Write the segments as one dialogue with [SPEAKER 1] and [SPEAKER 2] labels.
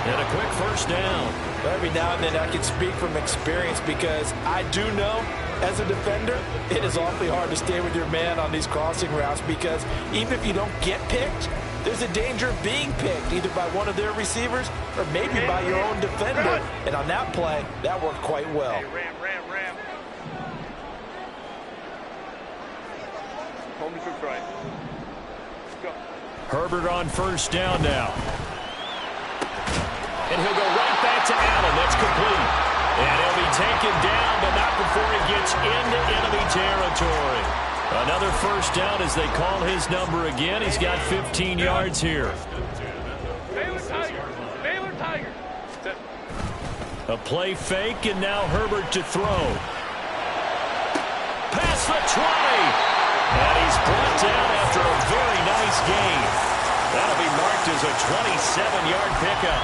[SPEAKER 1] And a quick first down.
[SPEAKER 2] Every now and then I can speak from experience because I do know as a defender it is awfully hard to stay with your man on these crossing routes because even if you don't get picked, there's a danger of being picked either by one of their receivers or maybe by your own defender. And on that play, that worked quite well.
[SPEAKER 3] Ram. Home to right. Let's go.
[SPEAKER 1] Herbert on first down now. And he'll go right back to Allen. That's complete. And he'll be taken down, but not before he gets into enemy territory. Another first down as they call his number again. He's got 15 yards here.
[SPEAKER 3] Baylor Tiger.
[SPEAKER 1] A play fake, and now Herbert to throw. Past the 20. And he's brought down after a very nice gain. That'll be marked as a 27-yard pickup.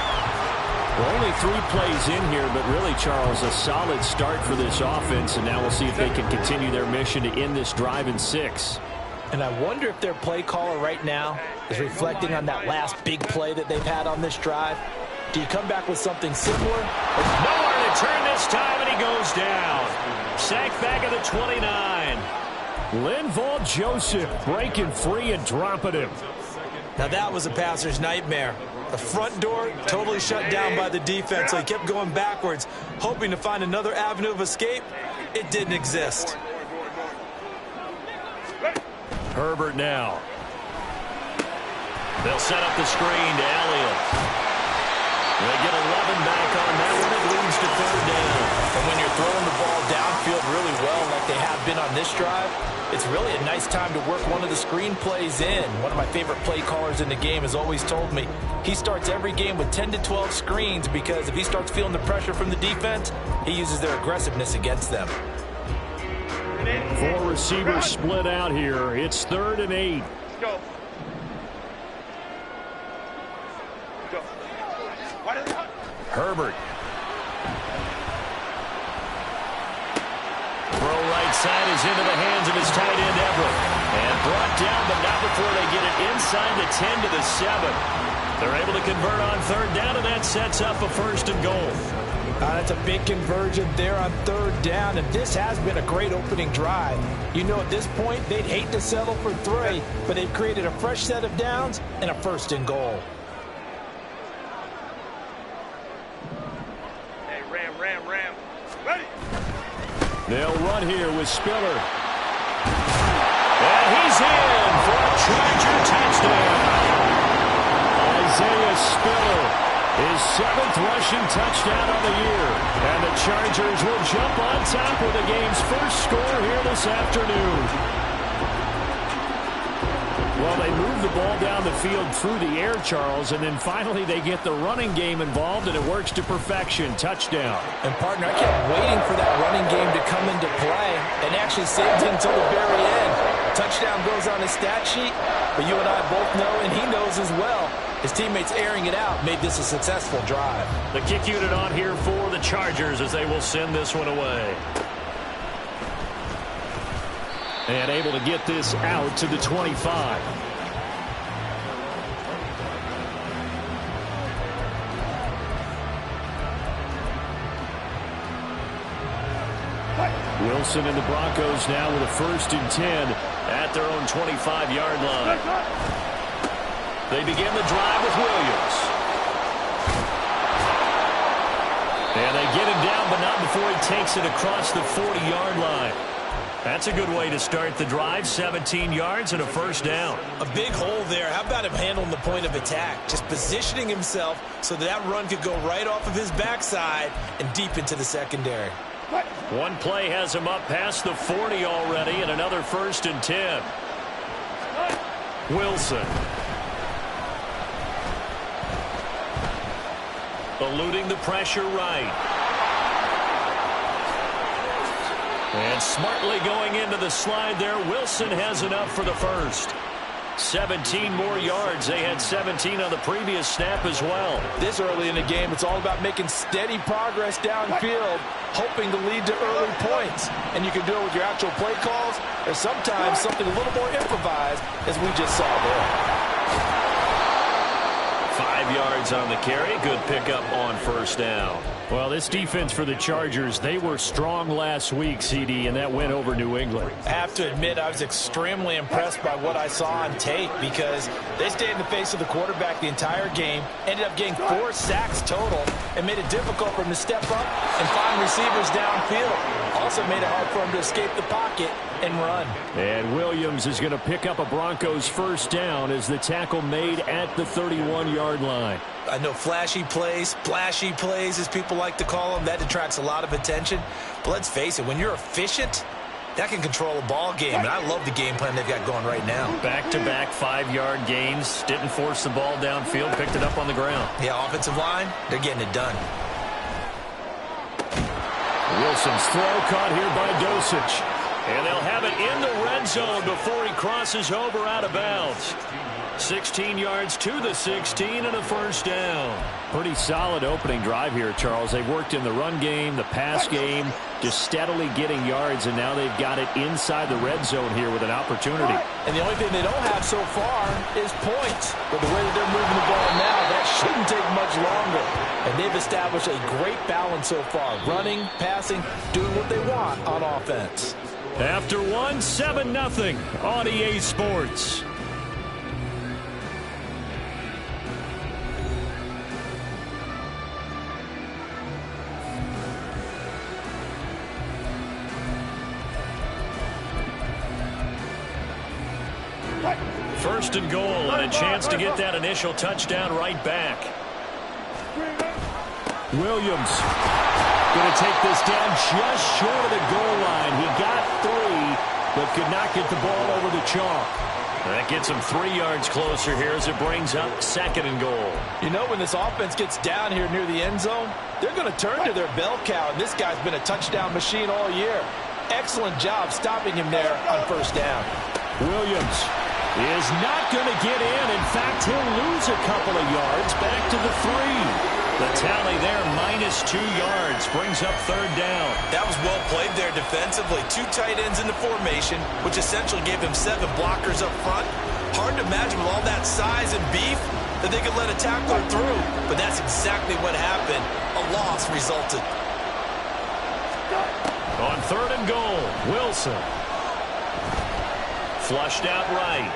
[SPEAKER 1] Well, only 3 plays in here, but really, Charles, a solid start for this offense, and now we'll see if they can continue their mission to end this drive in 6.
[SPEAKER 2] And I wonder if their play caller right now is reflecting on that last big play that they've had on this drive. Do you come back with something similar?
[SPEAKER 1] There's nowhere to turn this time, and he goes down. Sacked back at the 29. Linval Joseph breaking free and dropping him.
[SPEAKER 2] Now that was a passer's nightmare. The front door totally shut down by the defense, so he kept going backwards, hoping to find another avenue of escape. It didn't exist.
[SPEAKER 1] Herbert now. They'll set up the screen to Elliott. They get 11 back on that one. It leads to 3rd down.
[SPEAKER 2] And when you're throwing the ball downfield really well like they have been on this drive, it's really a nice time to work one of the screen plays in. One of my favorite play callers in the game has always told me he starts every game with 10 to 12 screens because if he starts feeling the pressure from the defense, he uses their aggressiveness against them.
[SPEAKER 1] 4 receivers split out here. It's 3rd and 8.
[SPEAKER 3] Let's go.
[SPEAKER 1] Herbert. Throw right side is into the hands of his tight end Everett. And brought down, but not before they get it inside the 10 to the 7. They're able to convert on 3rd down, and that sets up a 1st and goal.
[SPEAKER 2] That's a big conversion there on 3rd down, and this has been a great opening drive. You know, at this point, they'd hate to settle for 3, but they've created a fresh set of downs and a 1st and goal.
[SPEAKER 3] Hey, Ram. Ready.
[SPEAKER 1] They'll run here with Spiller. And he's in for a Charger touchdown. Isaiah Spiller, his 7th rushing touchdown of the year. And the Chargers will jump on top with the game's first score here this afternoon. Well, they move the ball down the field through the air, Charles, and then finally they get the running game involved, and it works to perfection. Touchdown.
[SPEAKER 2] And, partner, I kept waiting for that running game to come into play and actually saved it until the very end. Touchdown goes on his stat sheet, but you and I both know, and he knows as well, his teammates airing it out made this a successful drive.
[SPEAKER 1] The kick unit on here for the Chargers as they will send this one away. And able to get this out to the 25. Wilson and the Broncos now with a 1st and 10 at their own 25-yard line. They begin the drive with Williams. And they get him down, but not before he takes it across the 40-yard line. That's a good way to start the drive. 17 yards and a 1st down.
[SPEAKER 2] A big hole there. How about him handling the point of attack? Just positioning himself so that run could go right off of his backside and deep into the secondary.
[SPEAKER 1] One play has him up past the 40 already, and another 1st and 10. Wilson. Eluding the pressure right. And smartly going into the slide there. Wilson has enough for the 1st. 17 more yards. They had 17 on the previous snap as well.
[SPEAKER 2] This early in the game, it's all about making steady progress downfield, hoping to lead to early points. And you can do it with your actual play calls, or sometimes something a little more improvised, as we just saw there.
[SPEAKER 1] 5 5 yards on the carry. Good pickup on first down.
[SPEAKER 4] Well, this defense for the Chargers, they were strong last week, CD, and that went over New England.
[SPEAKER 2] I have to admit, I was extremely impressed by what I saw on tape because they stayed in the face of the quarterback the entire game, ended up getting 4 sacks total, and made it difficult for him to step up and find receivers downfield. Also made it hard for him to escape the pocket and run.
[SPEAKER 4] And Williams is going to pick up a Broncos first down as the tackle made at the 31-yard line.
[SPEAKER 2] I know flashy plays, splashy plays, as people like to call them, that detracts a lot of attention. But let's face it, when you're efficient, that can control a ball game. And I love the game plan they've got going right now.
[SPEAKER 4] Back-to-back 5-yard gains. Didn't force the ball downfield. Picked it up on the ground.
[SPEAKER 2] Yeah, offensive line, they're getting it done.
[SPEAKER 4] Wilson's throw caught here by Dosich.
[SPEAKER 1] And they'll have it in the red zone before he crosses over out of bounds. 16 yards to the 16 and a first down.
[SPEAKER 4] Pretty solid opening drive here, Charles. They've worked in the run game, the pass game, just steadily getting yards, and now they've got it inside the red zone here with an opportunity.
[SPEAKER 2] And the only thing they don't have so far is points. But the way that they're moving the ball now, that shouldn't take much longer. And they've established a great balance so far. Running, passing, doing what they want on offense.
[SPEAKER 4] After 7-0 on EA Sports. First and goal, and a chance to get that initial touchdown right back. Williams going to take this down just short of the goal line. He got 3, but could not get the ball over the chalk. That gets him 3 yards closer here as it brings up second and goal.
[SPEAKER 2] You know, when this offense gets down here near the end zone, they're going to turn to their bell cow, and this guy's been a touchdown machine all year. Excellent job stopping him there on first down.
[SPEAKER 4] Williams is not going to get in. In fact, he'll lose a couple of yards back to the 3. The tally there, -2 yards, brings up third down.
[SPEAKER 2] That was well played there defensively. 2 tight ends in the formation, which essentially gave them 7 blockers up front. Hard to imagine with all that size and beef that they could let a tackler through. But that's exactly what happened. A loss resulted.
[SPEAKER 4] On third and goal, Wilson.
[SPEAKER 1] Flushed out right.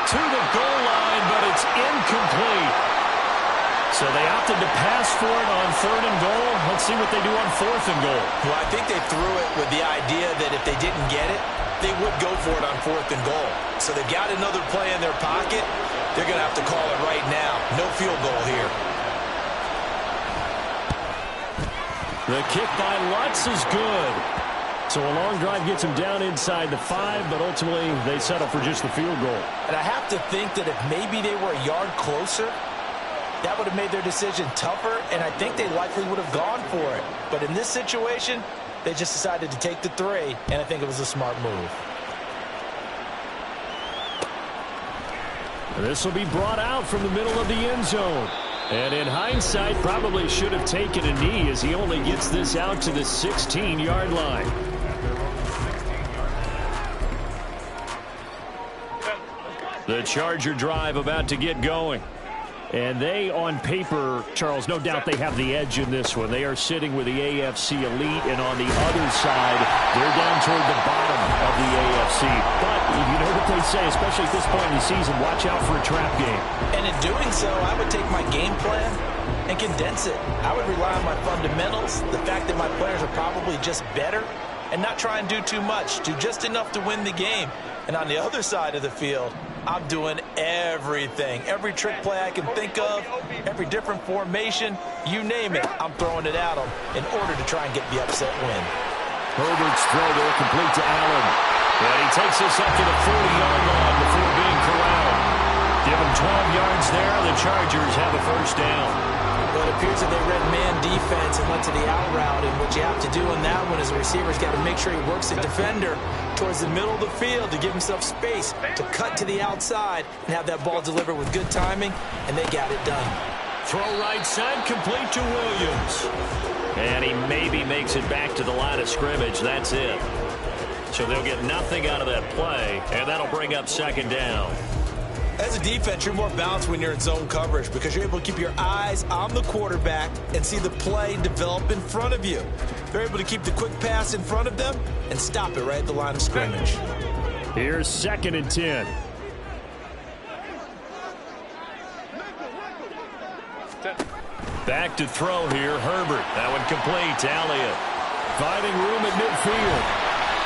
[SPEAKER 4] To the goal line, but it's incomplete. So they opted to pass for it on third and goal. Let's see what they do on fourth and goal.
[SPEAKER 2] Well, I think they threw it with the idea that if they didn't get it, they would go for it on fourth and goal. So they've got another play in their pocket. They're going to have to call it right now. No field goal here.
[SPEAKER 4] The kick by Lutz is good. So a long drive gets him down inside the 5, but ultimately they settle for just the field goal.
[SPEAKER 2] And I have to think that if maybe they were a yard closer, that would have made their decision tougher, and I think they likely would have gone for it. But in this situation, they just decided to take the 3, and I think it was a smart move.
[SPEAKER 4] This will be brought out from the middle of the end zone. And in hindsight, probably should have taken a knee as he only gets this out to the 16-yard line. The Charger drive about to get going. And they, on paper, Charles, no doubt they have the edge in this one. They are sitting with the AFC elite, and on the other side, they're down toward the bottom of the AFC. But you know what they say, especially at this point in the season, watch out for a trap game.
[SPEAKER 2] And in doing so, I would take my game plan and condense it. I would rely on my fundamentals, the fact that my players are probably just better, and not try and do too much, do just enough to win the game. And on the other side of the field, I'm doing everything. Every trick play I can think of, every different formation, you name it, I'm throwing it at them in order to try and get the upset win.
[SPEAKER 4] Herbert's throw there complete to Allen.
[SPEAKER 1] And he takes us up to the 40-yard line before being corralled. Give him 12 yards there. The Chargers have a first down.
[SPEAKER 2] Well, it appears that they read man defense and went to the out route, and what you have to do on that one is the receiver's got to make sure he works the defender towards the middle of the field to give himself space to cut to the outside and have that ball delivered with good timing, and they got it done.
[SPEAKER 1] Throw right side, complete to Williams.
[SPEAKER 4] And he maybe makes it back to the line of scrimmage. That's it. So they'll get nothing out of that play, and that'll bring up second down.
[SPEAKER 2] As a defense, you're more balanced when you're in zone coverage because you're able to keep your eyes on the quarterback and see the play develop in front of you. They're able to keep the quick pass in front of them and stop it right at the line of scrimmage.
[SPEAKER 4] Here's 2nd and 10. Back to throw here, Herbert. That one complete to Elliott. Finding room at midfield.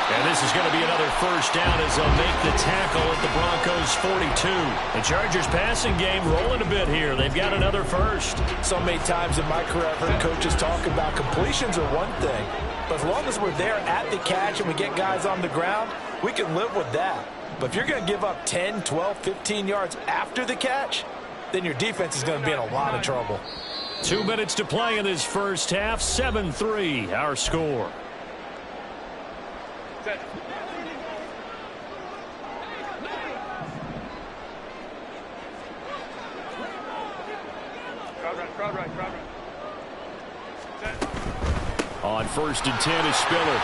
[SPEAKER 4] And this is going to be another first down as they'll make the tackle at the Broncos' 42. The Chargers passing game rolling a bit here. They've got another first.
[SPEAKER 2] So many times in my career I've heard coaches talk about completions are one thing. But as long as we're there at the catch and we get guys on the ground, we can live with that. But if you're going to give up 10, 12, 15 yards after the catch, then your defense is going to be in a lot of trouble.
[SPEAKER 4] 2 minutes to play in this first half. 7-3, our score.
[SPEAKER 3] Set. Crowd right. Set.
[SPEAKER 4] On 1st and 10 is Spiller.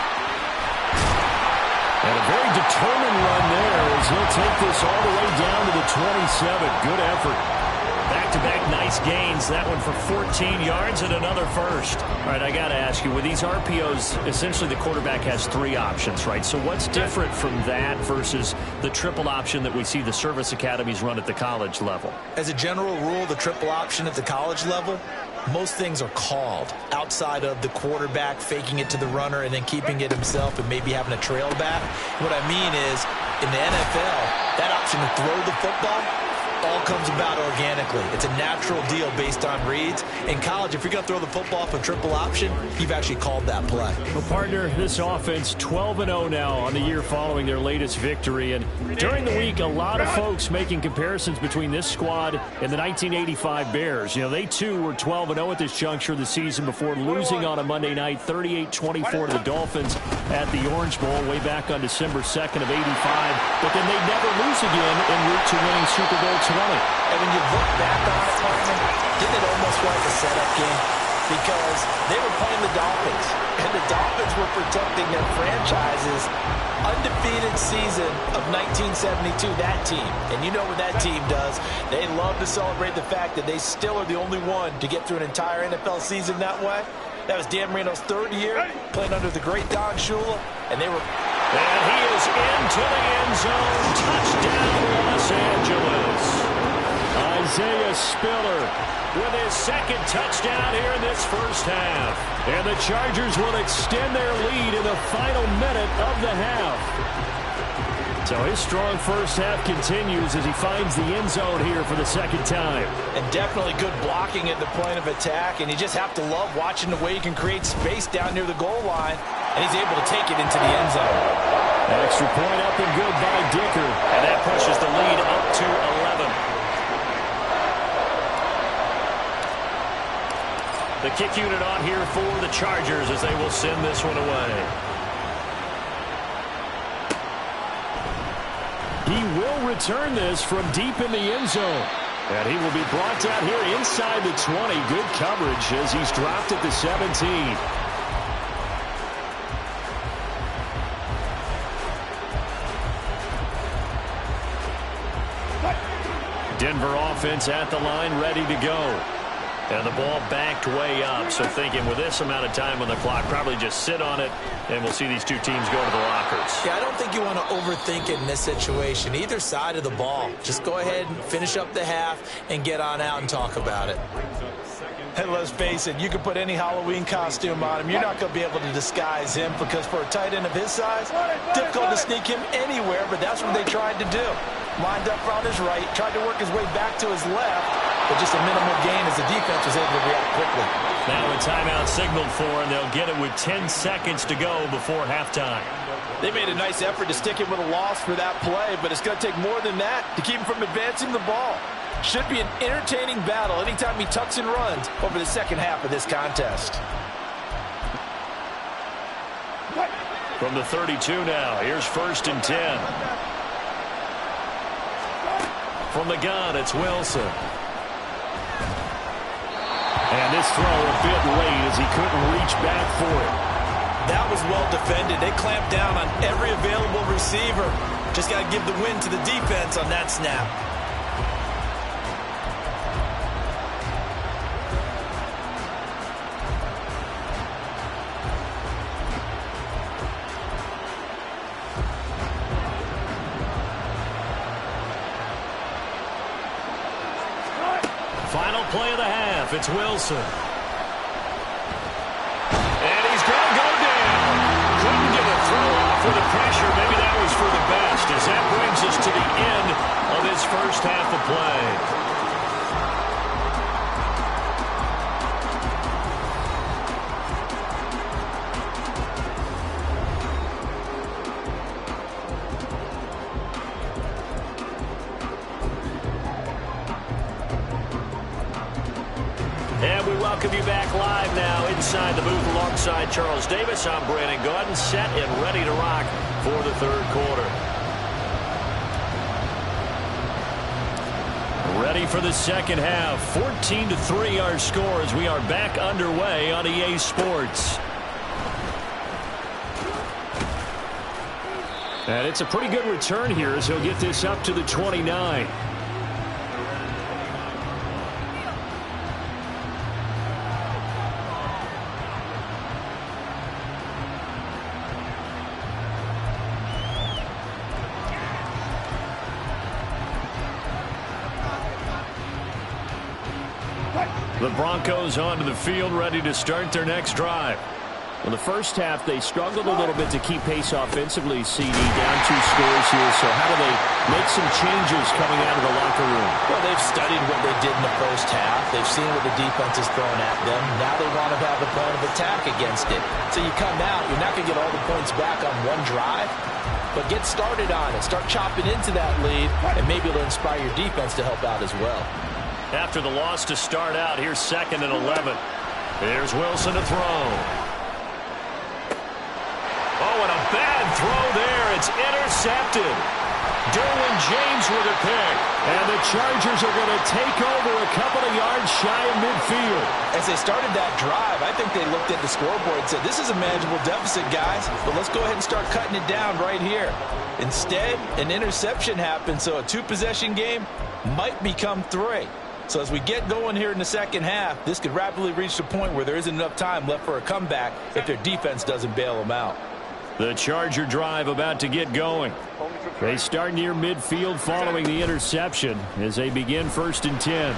[SPEAKER 4] And a very determined run there as he'll take this all the way down to the 27. Good effort. Back-to-back nice gains. That one for 14 yards and another first. All right, I got to ask you, with these RPOs, essentially the quarterback has 3 options, right? So what's different from that versus the triple option that we see the service academies run at the college level?
[SPEAKER 2] As a general rule, the triple option at the college level, most things are called outside of the quarterback faking it to the runner and then keeping it himself and maybe having a trail back. What I mean is, in the NFL, that option to throw the football all comes about organically. It's a natural deal based on reads. In college, if you're going to throw the football for triple option, you've actually called that play.
[SPEAKER 4] Well, partner, this offense 12-0 now on the year following their latest victory. And during the week, a lot of folks making comparisons between this squad and the 1985 Bears. You know, they too were 12-0 at this juncture of the season before losing on a Monday night 38-24 to the Dolphins at the Orange Bowl way back on December 2nd of 85. But then they never lose again en route to winning Super Bowl 20.
[SPEAKER 2] And when you look back on it, partner, didn't it almost like a setup game? Because they were playing the Dolphins, and the Dolphins were protecting their franchise's undefeated season of 1972, that team. And you know what that team does. They love to celebrate the fact that they still are the only one to get through an entire NFL season that way. That was Dan Marino's 3rd year, playing under the great Don Shula, and they were...
[SPEAKER 4] And he is into the end zone. Touchdown, Los Angeles. Isaiah Spiller with his 2nd touchdown here in this first half. And the Chargers will extend their lead in the final minute of the half. So his strong first half continues as he finds the end zone here for the 2nd time.
[SPEAKER 2] And definitely good blocking at the point of attack. And you just have to love watching the way he can create space down near the goal line. And he's able to take it into the end zone.
[SPEAKER 4] Extra point up and good by Dicker. And that pushes the lead up to 11. The kick unit on here for the Chargers as they will send this one away. He will return this from deep in the end zone. And he will be brought down here inside the 20. Good coverage as he's dropped at the 17. Denver offense at the line, ready to go. And the ball backed way up. So thinking with this amount of time on the clock, probably just sit on it, and we'll see these two teams go to the lockers.
[SPEAKER 2] Yeah, I don't think you want to overthink it in this situation. Either side of the ball. Just go ahead and finish up the half and get on out and talk about it. And let's face it, you can put any Halloween costume on him. You're not going to be able to disguise him because for a tight end of his size, difficult to sneak him anywhere, but that's what they tried to do. Lined up on his right, tried to work his way back to his left, but just a minimal gain as the defense was able to react quickly.
[SPEAKER 4] Now a timeout signaled for, and they'll get it with 10 seconds to go before halftime.
[SPEAKER 2] They made a nice effort to stick him with a loss for that play, but it's going to take more than that to keep him from advancing the ball. Should be an entertaining battle anytime he tucks and runs over the second half of this contest.
[SPEAKER 4] From the 32 now, here's 1st and 10. From the gun, it's Wilson. And this throw a bit late as he couldn't reach back for it.
[SPEAKER 2] That was well defended. They clamped down on every available receiver. Just got to give the win to the defense on that snap.
[SPEAKER 4] Final play of the half. It's Wilson. And he's going to go down. Couldn't get a throw off with the pressure. Maybe that was for the best, as that brings us to the end of this first half of play. And we welcome you back live now inside the booth alongside Charles Davis. I'm Brandon Gaudin, set and ready to rock for the third quarter. Ready for the second half. 14-3 our score as we are back underway on EA Sports. And it's a pretty good return here as he'll get this up to the 29. The Broncos onto the field, ready to start their next drive. Well, the first half, they struggled a little bit to keep pace offensively, CD, down 2 scores here. So how do they make some changes coming out of the locker room?
[SPEAKER 2] Well, they've studied what they did in the first half. They've seen what the defense is throwing at them. Now they want to have a plan of attack against it. So you come out, you're not going to get all the points back on one drive, but get started on it. Start chopping into that lead, and maybe it'll inspire your defense to help out as well.
[SPEAKER 4] After the loss to start out, here's 2nd and 11. There's Wilson to throw. Oh, and a bad throw there. It's intercepted. Derwin James with a pick. And the Chargers are going to take over a couple of yards shy of midfield.
[SPEAKER 2] As they started that drive, I think they looked at the scoreboard and said, this is a manageable deficit, guys, but let's go ahead and start cutting it down right here. Instead, an interception happened, so a 2-possession game might become 3. So as we get going here in the second half, this could rapidly reach the point where there isn't enough time left for a comeback if their defense doesn't bail them out.
[SPEAKER 4] The Charger drive about to get going. They start near midfield following the interception as they begin 1st and 10.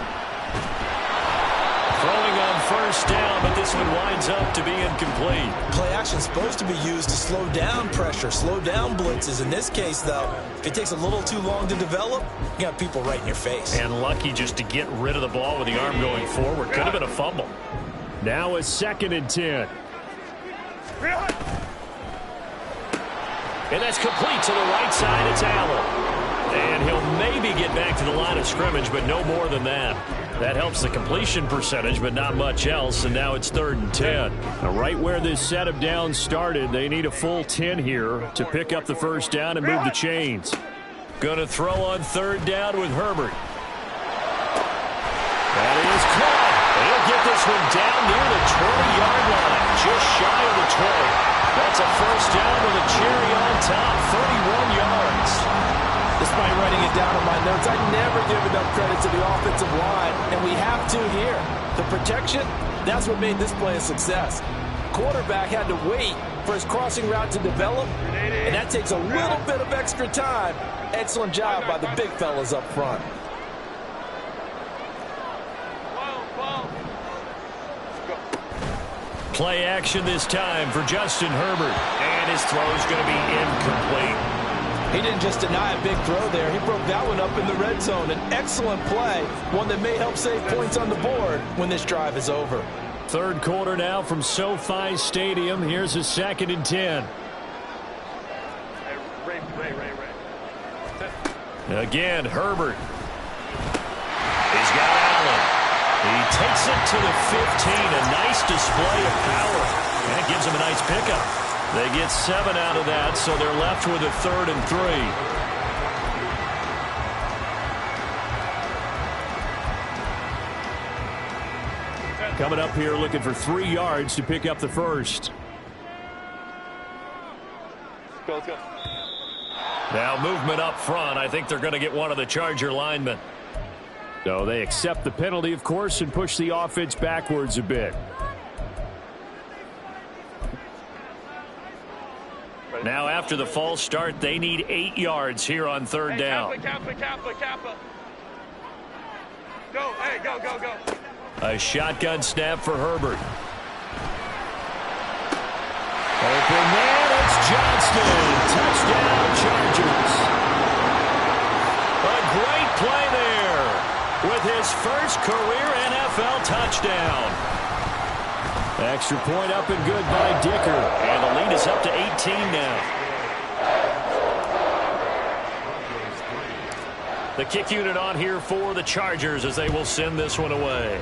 [SPEAKER 4] Throwing on first down, but this one winds up to be incomplete.
[SPEAKER 2] Play action is supposed to be used to slow down pressure, slow down blitzes. In this case, though, if it takes a little too long to develop, you got people right in your face.
[SPEAKER 4] And lucky just to get rid of the ball with the arm going forward. Could have been a fumble. Now a 2nd and 10. And that's complete to the right side. It's Allen. And he'll maybe get back to the line of scrimmage, but no more than that. That helps the completion percentage, but not much else, and now it's 3rd and 10. Now, right where this set of downs started, they need a full 10 here to pick up the first down and move the chains. Going to throw on 3rd down with Herbert. That is caught. He'll get this one down near the 20-yard line, just shy of the 20. That's a first down with a cherry on top, 31 yards.
[SPEAKER 2] Despite writing it down in my notes, I never give enough credit to the offensive line, and we have to here. The protection, that's what made this play a success. Quarterback had to wait for his crossing route to develop, and that takes a little bit of extra time. Excellent job by the big fellas up front.
[SPEAKER 4] Play action this time for Justin Herbert, and his throw is going to be incomplete.
[SPEAKER 2] He didn't just deny a big throw there. He broke that one up in the red zone. An excellent play, one that may help save points on the board when this drive is over.
[SPEAKER 4] Third quarter now from SoFi Stadium. Here's a 2nd and 10. Again, Herbert. He's got Allen. He takes it to the 15. A nice display of power. And it gives him a nice pickup. They get 7 out of that, so they're left with a 3rd and 3. Coming up here looking for 3 yards to pick up the first.
[SPEAKER 3] Let's go.
[SPEAKER 4] Now movement up front. I think they're going to get one of the Charger linemen. So they accept the penalty, of course, and push the offense backwards a bit. Now after the false start, they need 8 yards here on 3rd down.
[SPEAKER 3] Kappa. Go. Hey, go.
[SPEAKER 4] A shotgun snap for Herbert. Open man, it's Johnston. Touchdown, Chargers. A great play there with his first career NFL touchdown. Extra point up and good by Dicker. And the lead is up to 18 now. The kick unit on here for the Chargers as they will send this one away.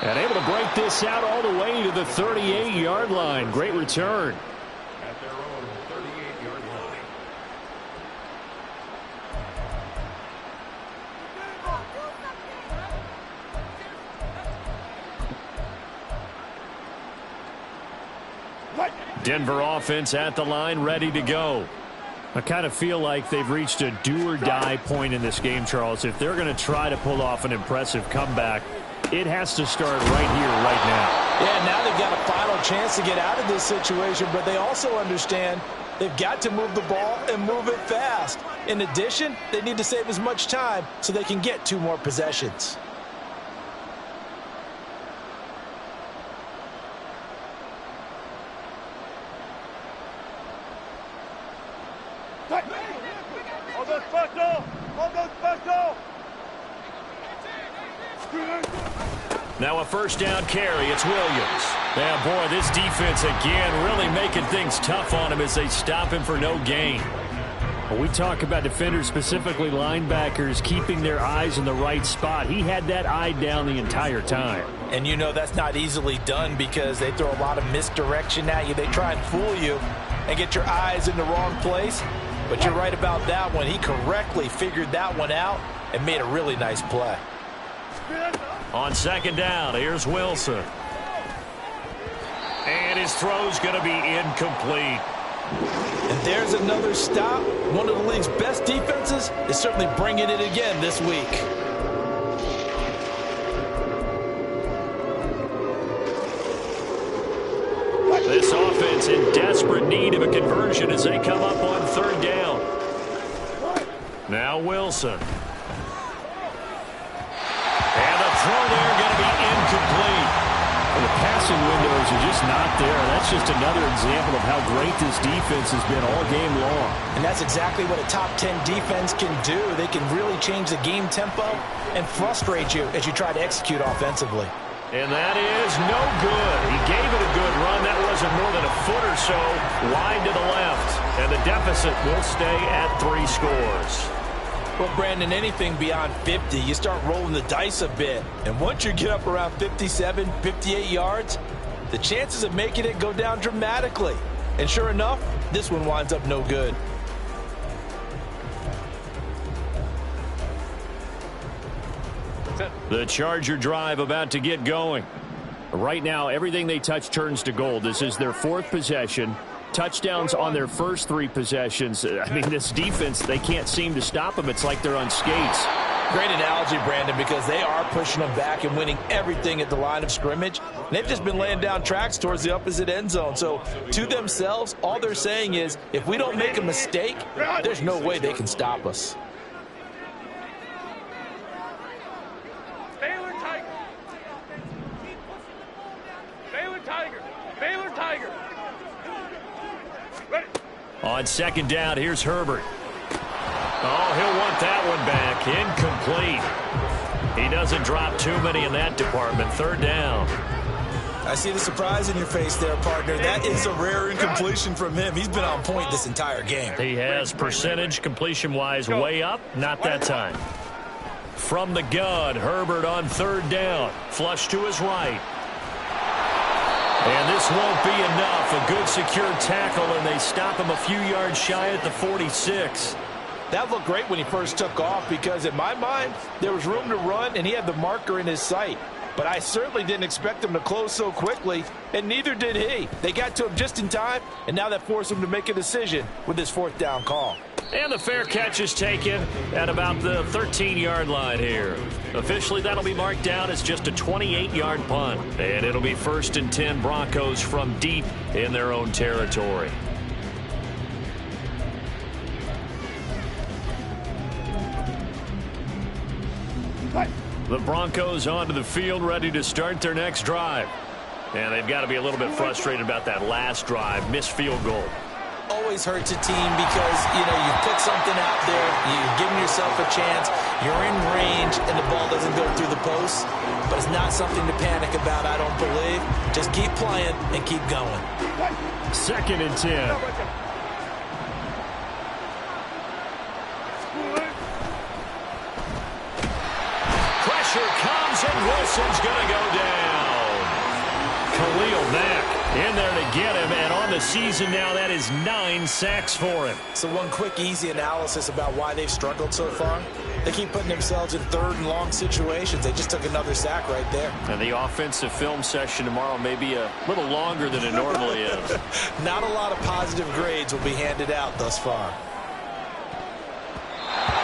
[SPEAKER 4] And able to break this out all the way to the 38-yard line. Great return.
[SPEAKER 5] At their own 38-yard line.
[SPEAKER 4] Denver offense at the line, ready to go. I kind of feel like they've reached a do-or-die point in this game, Charles. If they're going to try to pull off an impressive comeback, it has to start right here, right now.
[SPEAKER 2] Yeah, now they've got a final chance to get out of this situation, but they also understand they've got to move the ball and move it fast. In addition, they need to save as much time so they can get 2 more possessions.
[SPEAKER 4] Now a first down carry. It's Williams. Yeah, boy, this defense again really making things tough on him as they stop him for no gain. When we talk about defenders, specifically linebackers, keeping their eyes in the right spot, he had that eye down the entire time.
[SPEAKER 2] And you know that's not easily done because they throw a lot of misdirection at you. They try and fool you and get your eyes in the wrong place. But you're right about that one. He correctly figured that one out and made a really nice play.
[SPEAKER 4] On second down, here's Wilson. And his throw's going to be incomplete.
[SPEAKER 2] And there's another stop. One of the league's best defenses is certainly bringing it again this week.
[SPEAKER 4] This offense in desperate need of a conversion as they come up on third down. Now Wilson. And the throw there going to be incomplete. The passing windows are just not there. That's just another example of how great this defense has been all game long.
[SPEAKER 2] And that's exactly what a top 10 defense can do. They can really change the game tempo and frustrate you as you try to execute offensively.
[SPEAKER 4] And that is no good. He gave it a good run. That wasn't more than a foot or so wide to the left. And the deficit will stay at 3 scores.
[SPEAKER 2] Well, Brandon, anything beyond 50, you start rolling the dice a bit. And once you get up around 57, 58 yards, the chances of making it go down dramatically. And sure enough, this one winds up no good.
[SPEAKER 4] The Charger drive about to get going. Right now, everything they touch turns to gold. This is their 4th possession. Touchdowns on their first 3 possessions. I mean, this defense, they can't seem to stop them. It's like they're on skates.
[SPEAKER 2] Great analogy, Brandon, because they are pushing them back and winning everything at the line of scrimmage. And they've just been laying down tracks towards the opposite end zone. So to themselves, all they're saying is, if we don't make a mistake, there's no way they can stop us.
[SPEAKER 3] Baylor Tiger. Baylor Tiger. Baylor Tiger. Ready.
[SPEAKER 4] On second down, here's Herbert. Oh, he'll want that one back. Incomplete. He doesn't drop too many in that department. Third down.
[SPEAKER 2] I see the surprise in your face there, partner. That is a rare incompletion from him. He's been on point this entire game.
[SPEAKER 4] He has percentage completion-wise way up. Not that time. From the gun, Herbert on third down. Flush to his right. And this won't be enough. A good secure tackle, and they stop him a few yards shy at the 46.
[SPEAKER 2] That looked great when he first took off because, in my mind, there was room to run, and he had the marker in his sight. But I certainly didn't expect him to close so quickly, and neither did he. They got to him just in time, and now that forced him to make a decision with his 4th down call.
[SPEAKER 4] And the fair catch is taken at about the 13-yard line here. Officially, that'll be marked down as just a 28-yard punt. And it'll be 1st and 10 Broncos from deep in their own territory. The Broncos onto the field, ready to start their next drive. And they've got to be a little bit frustrated about that last drive, missed field goal.
[SPEAKER 2] Always hurts a team because, you put something out there, you're giving yourself a chance, you're in range, and the ball doesn't go through the post. But it's not something to panic about, I don't believe. Just keep playing and keep going.
[SPEAKER 4] 2nd and 10. Pressure comes, and Wilson's going to go down. Khalil Mack in there to get him, and on the season now, that is 9 sacks for him.
[SPEAKER 2] So one quick, easy analysis about why they've struggled so far. They keep putting themselves in 3rd and long situations. They just took another sack right there.
[SPEAKER 4] And the offensive film session tomorrow may be a little longer than it normally is.
[SPEAKER 2] Not a lot of positive grades will be handed out thus far.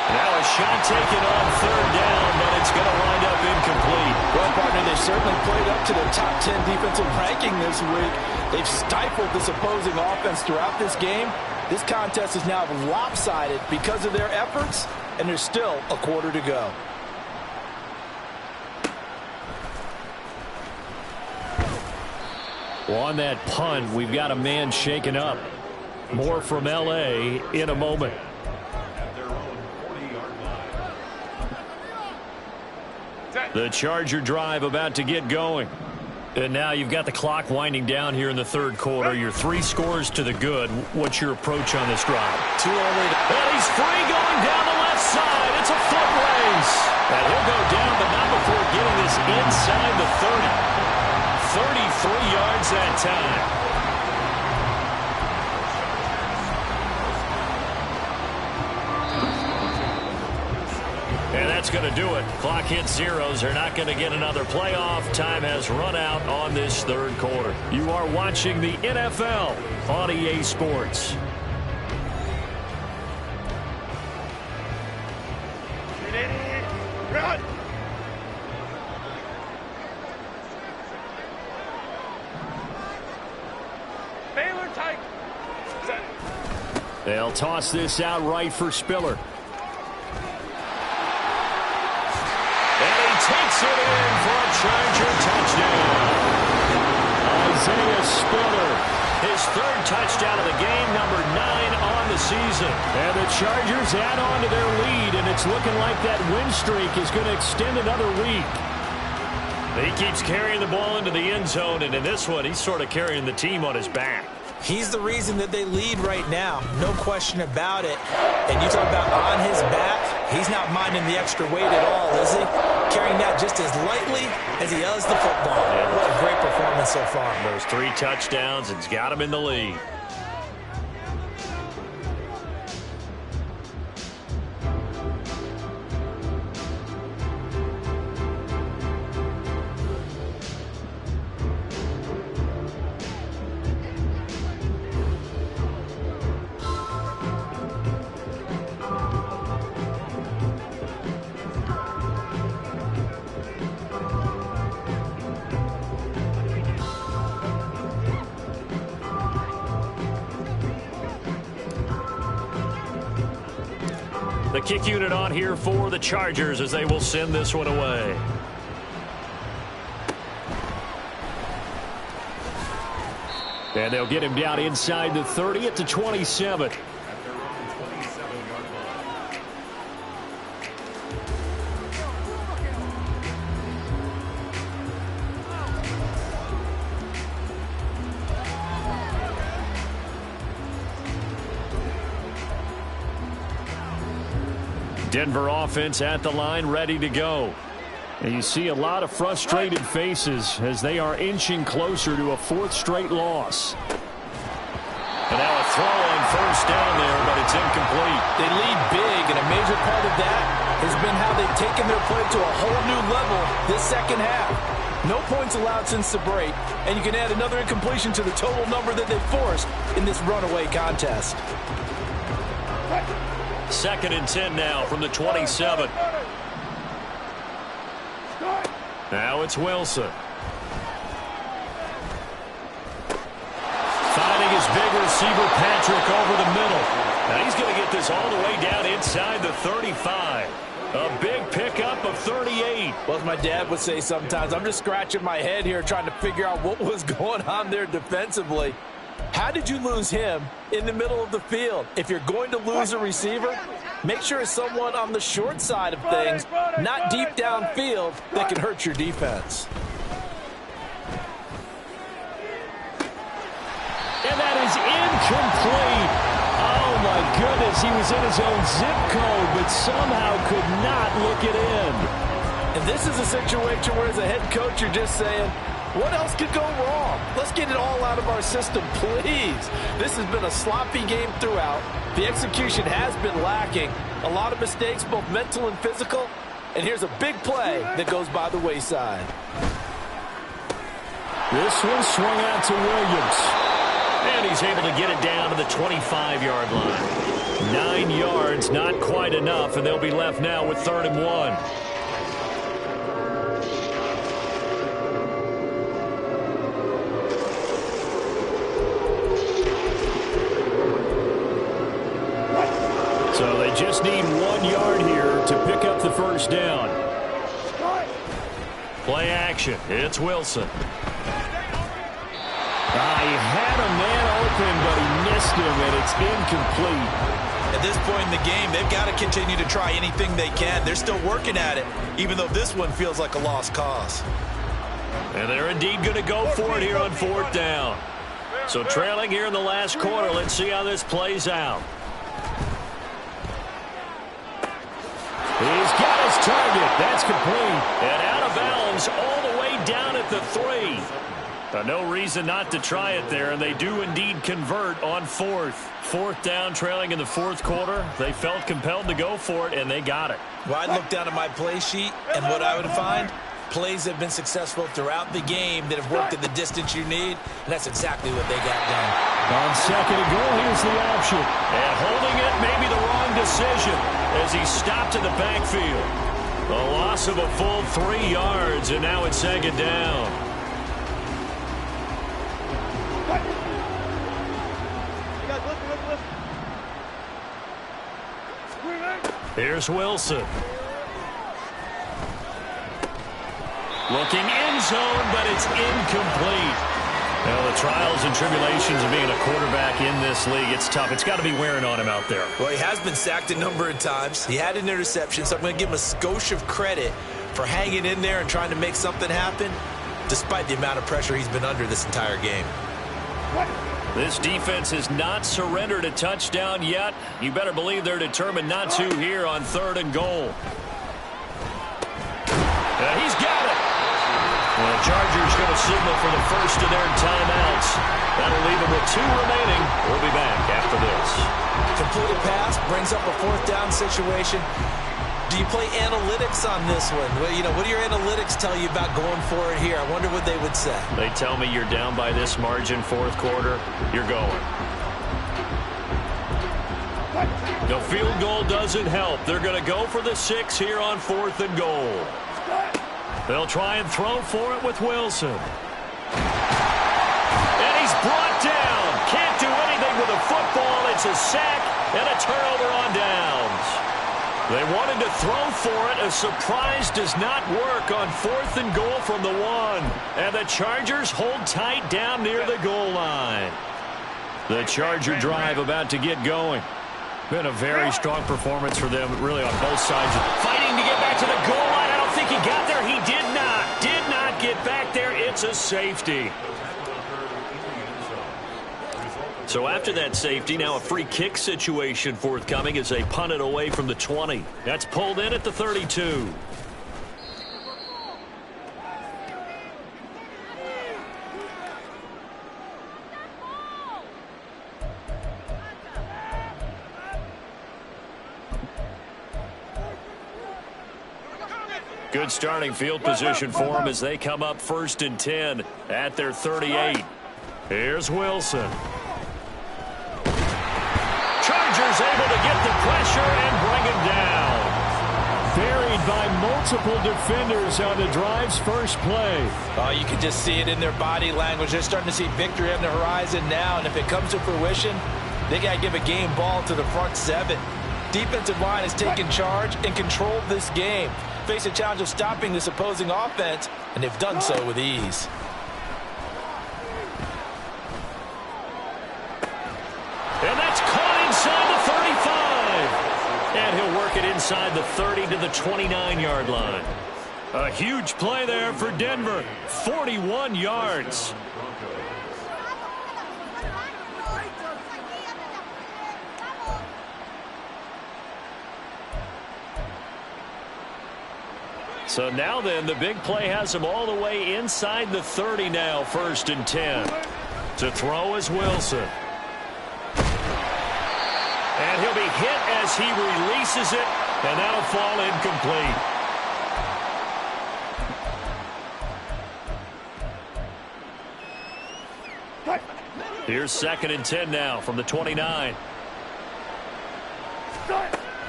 [SPEAKER 4] Now a shot taken on 3rd down, but it's going to wind up incomplete.
[SPEAKER 2] Well, partner, they certainly played up to their top 10 defensive ranking this week. They've stifled this opposing offense throughout this game. This contest is now lopsided because of their efforts, and there's still a quarter to go.
[SPEAKER 4] Well, on that punt, we've got a man shaken up. More from L.A. in a moment. The Charger drive about to get going. And now you've got the clock winding down here in the 3rd quarter. Your 3 scores to the good. What's your approach on this drive?
[SPEAKER 2] Too early to...
[SPEAKER 4] And he's free going down the left side. It's a foot race. And he'll go down, but not before getting this inside the 30. 33 yards that time. And that's going to do it. Clock hits zeros. They're not going to get another playoff. Time has run out on this 3rd quarter. You are watching the NFL on EA Sports.
[SPEAKER 3] Run! Baylor Tigers.
[SPEAKER 4] They'll toss this out right for Spiller. Takes it in for a Charger touchdown. Isaiah Spiller, his 3rd touchdown of the game, number 9 on the season. And the Chargers add on to their lead, and it's looking like that win streak is going to extend another week. He keeps carrying the ball into the end zone, and in this one, he's sort of carrying the team on his back.
[SPEAKER 2] He's the reason that they lead right now. No question about it. And you talk about on his back, he's not minding the extra weight at all, is he? Carrying that just as lightly as he does the football. Yeah, what a great performance so far.
[SPEAKER 4] Those 3 touchdowns, it's got him in the lead. The kick unit on here for the Chargers as they will send this one away. And they'll get him down inside the 30 at the 27. Denver offense at the line, ready to go. And you see a lot of frustrated faces as they are inching closer to a 4th straight loss. And now a throw on 1st down there, but it's incomplete.
[SPEAKER 2] They lead big, and a major part of that has been how they've taken their play to a whole new level this 2nd half. No points allowed since the break, and you can add another incompletion to the total number that they've forced in this runaway contest.
[SPEAKER 4] 2nd and 10 now from the 27. Now it's Wilson. Finding his big receiver, Patrick, over the middle. Now he's going to get this all the way down inside the 35. A big pickup of 38.
[SPEAKER 2] Well, as my dad would say sometimes, I'm just scratching my head here trying to figure out what was going on there defensively. How did you lose him in the middle of the field? If you're going to lose a receiver, make sure it's someone on the short side of things, not deep downfield, that can hurt your defense.
[SPEAKER 4] And that is incomplete. Oh, my goodness. He was in his own zip code, but somehow could not look it in.
[SPEAKER 2] And this is a situation where, as a head coach, you're just saying, what else could go wrong? Let's get it all out of our system, please. This has been a sloppy game throughout. The execution has been lacking. A lot of mistakes, both mental and physical. And here's a big play that goes by the wayside.
[SPEAKER 4] This one swung out to Williams. And he's able to get it down to the 25-yard line. 9 yards, not quite enough, and they'll be left now with 3rd and 1. So they just need 1 yard here to pick up the first down. Play action. It's Wilson. He had a man open, but he missed him, and it's incomplete.
[SPEAKER 6] At this point in the game, they've got to continue to try anything they can. They're still working at it, even though this one feels like a lost cause.
[SPEAKER 4] And they're indeed going to go for it here on 4th down. So trailing here in the last quarter, let's see how this plays out. He's got his target. That's complete. And out of bounds all the way down at the 3. No reason not to try it there, and they do indeed convert on 4th. 4th down, trailing in the 4th quarter. They felt compelled to go for it, and they got it.
[SPEAKER 6] Well, I'd look down at my play sheet, and what I would find, plays have been successful throughout the game that have worked at the distance you need, and that's exactly what they got done.
[SPEAKER 4] On 2nd and goal, here's the option. And holding it may be the wrong decision as he stopped in the backfield. A loss of a full 3 yards, and now it's 2nd down. Here's Wilson. Looking end zone, but it's incomplete. Well, the trials and tribulations of being a quarterback in this league, it's tough. It's got to be wearing on him out there.
[SPEAKER 6] Well, he has been sacked a number of times. He had an interception, so I'm going to give him a skosh of credit for hanging in there and trying to make something happen, despite the amount of pressure he's been under this entire game.
[SPEAKER 4] This defense has not surrendered a touchdown yet. You better believe they're determined not to here on 3rd and goal. He's got it. Well, the Chargers going to signal for the first of their timeouts. That'll leave them with 2 remaining. We'll be back after this.
[SPEAKER 6] Completed pass brings up a 4th down situation. Do you play analytics on this one? Well, you know, what do your analytics tell you about going for it here? I wonder what they would say.
[SPEAKER 4] They tell me you're down by this margin 4th quarter, you're going. The field goal doesn't help. They're going to go for the 6 here on 4th and goal. They'll try and throw for it with Wilson. And he's brought down. Can't do anything with a football. It's a sack and a turnover on downs. They wanted to throw for it. A surprise does not work on 4th and goal from the 1. And the Chargers hold tight down near the goal line. The Charger drive about to get going. Been a very strong performance for them, really, on both sides. Fighting to get back to the goal line. I don't think he got there. He did not. Did not get back there. It's a safety. So after that safety, now a free kick situation forthcoming as they punt it away from the 20. That's pulled in at the 32. Good starting field position for them as they come up 1st and 10 at their 38. Here's Wilson. Chargers able to get the pressure and bring him down. Buried by multiple defenders on the drive's first play.
[SPEAKER 2] Oh, you can just see it in their body language. They're starting to see victory on the horizon now, and if it comes to fruition, they got to give a game ball to the front 7. defensive line has taken charge and controlled this game. Face a challenge of stopping this opposing offense, and they've done so with ease.
[SPEAKER 4] And that's caught inside the 35. And he'll work it inside the 30 to the 29-yard line. A huge play there for Denver. 41 yards. So now then, the big play has him all the way inside the 30 now, 1st and 10. To throw is Wilson. And he'll be hit as he releases it, and that'll fall incomplete. Here's 2nd and 10 now from the 29.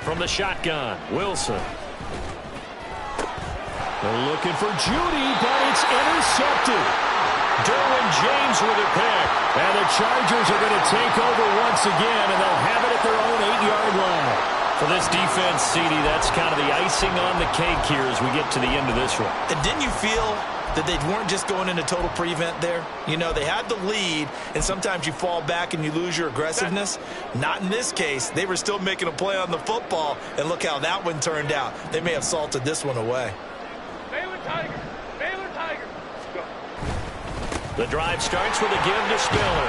[SPEAKER 4] From the shotgun, Wilson. They're looking for Judy, but it's intercepted. Derwin James with a pick. And the Chargers are going to take over once again, and they'll have it at their own 8-yard line. For this defense, CD, that's kind of the icing on the cake here as we get to the end of this one.
[SPEAKER 6] And didn't you feel that they weren't just going into total prevent there? You know, they had the lead, and sometimes you fall back and you lose your aggressiveness. Not in this case. They were still making a play on the football, and look how that one turned out. They may have salted this one away.
[SPEAKER 3] Baylor Tigers. Baylor Tigers. Go.
[SPEAKER 4] The drive starts with a give to Spiller.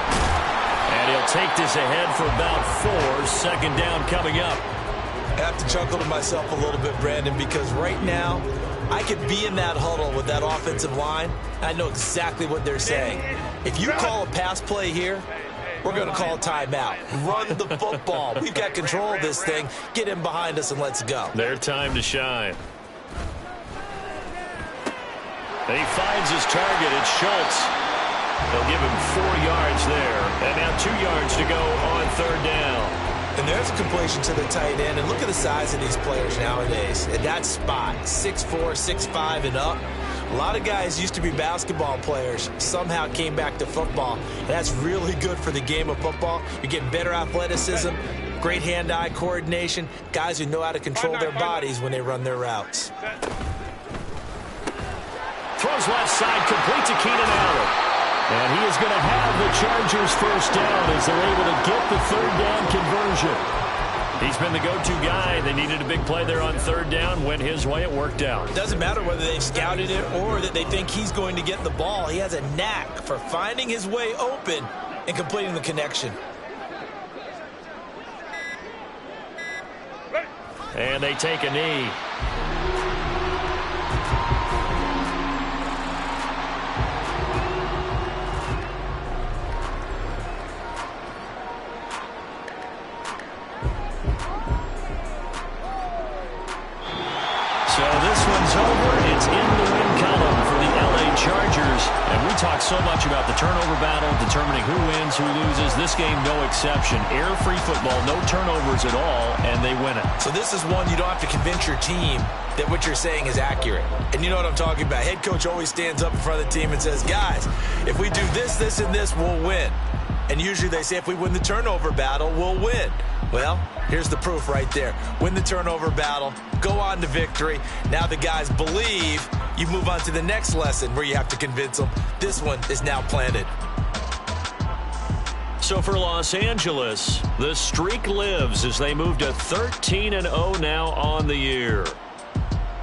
[SPEAKER 4] And he'll take this ahead for about 4. 2nd down coming up.
[SPEAKER 6] I have to chuckle to myself a little bit, Brandon, because right now I could be in that huddle with that offensive line. I know exactly what they're saying. If you call a pass play here, we're going to call a timeout. Run the football. We've got control of this thing. Get in behind us and let's go.
[SPEAKER 4] Their time to shine. He finds his target. It's Schultz. They'll give him 4 yards there. And now 2 yards to go on 3rd down.
[SPEAKER 6] And there's a completion to the tight end. And look at the size of these players nowadays. At that spot, 6'4", 6'5", and up. A lot of guys used to be basketball players, somehow came back to football. And that's really good for the game of football. You're getting better athleticism, great hand-eye coordination, guys who know how to control their bodies when they run their routes.
[SPEAKER 4] Throws left side, complete to Keenan Allen. And he is going to have the Chargers 1st down as they're able to get the 3rd down conversion. He's been the go-to guy. They needed a big play there on 3rd down. Went his way. It worked out.
[SPEAKER 6] Doesn't matter whether they've scouted it or that they think he's going to get the ball. He has a knack for finding his way open and completing the connection.
[SPEAKER 4] And they take a knee. So this one's over. It's in the win column for the LA Chargers. And we talk so much about the turnover battle, determining who wins, who loses. This game, no exception. Error-free football, no turnovers at all, and they win it.
[SPEAKER 6] So this is one you don't have to convince your team that what you're saying is accurate. And you know what I'm talking about. Head coach always stands up in front of the team and says, guys, if we do this, this, and this, we'll win. And usually they say if we win the turnover battle, we'll win. Well, here's the proof right there. Win the turnover battle, go on to victory. Now the guys believe. You move on to the next lesson where you have to convince them. This one is now planted.
[SPEAKER 4] So for Los Angeles, the streak lives as they move to 13-0 now on the year.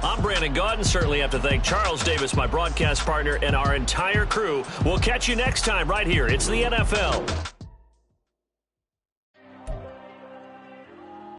[SPEAKER 4] I'm Brandon Gaudin. Certainly have to thank Charles Davis, my broadcast partner, and our entire crew. We'll catch you next time right here. It's the NFL.